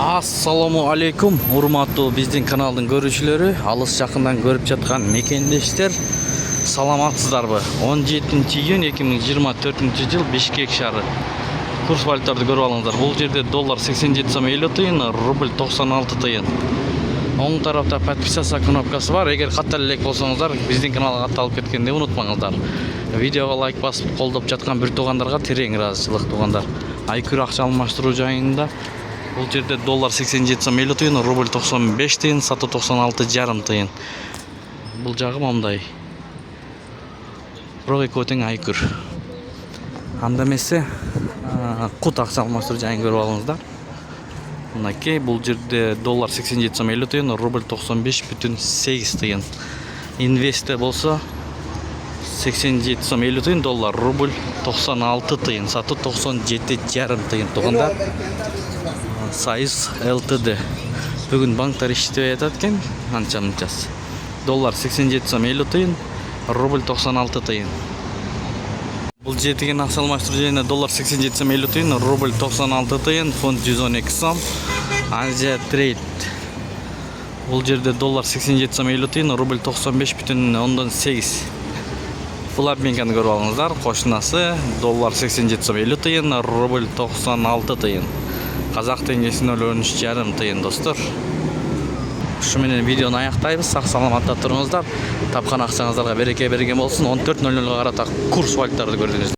Ассаламу алейкум, урматтуу биздин каналдын көрүүчүлөрү, алыс жакындан көрүп жаткан мекендештер, саламатсыздарбы? 17 июнь 2024 жыл Бишкек шаары. Курс валюталарды көрүп алыңыздар. Бул жерде доллар 87 сом 50 тыйын, рубль 96 тыйын. Оң тарапта подписаться кнопкасы бар. Эгер каттал элек болсоңуздар, биздин каналга катталып кеткенди унутпаңыздар. Видеого лайк басып колдоп жаткан бир туугандарга терең ыраазычылык туугандар. Айкүр акча алмаштыруу жайында бул жерде доллар 87 сом 50 тыйын, рубль 95 тыйын, сату 96,5 тыйын. Бул жагы мындай. Бирок экөө тең айкүр. Анда эмесе кут акча алмаштыруу жайын көрүп алыңыздар. Мынакей бул жерде доллар 87 сом 50 тыйын, рубль 95,8 тыйын. Инвесте болсо 87 сом 50 тыйын, доллар, рубль 96 тыйын, сату 97,5 тыйын туугандар. Сайыз ЛТД. Бүгүн банктар иштебей атат экен, анча-мынчасы. Доллар 87 сом 50 тыйын, рубль 96 тыйын. Бул жетиген акча алмаштыруу жайына доллар 87 сом 50 тыйын, рубль 96 тыйын, фунт 112 сом. Азия трейд. Бул жерде доллар 87 сом 50 тыйын, рубль 95,8. Бул обменканы көрүп алыңыздар. Кошунасы доллар 87 сом 50 тыйын, рубль 96 тыйын. Казак теңгесинин 13,5 тыйын достор. Ушу менен видеону аяктайбыз. Сак саламатта туруңуздар. Тапкан акчаңыздарга береке берген болсун. 14:00 карата курс валюталарды көрдүңүз.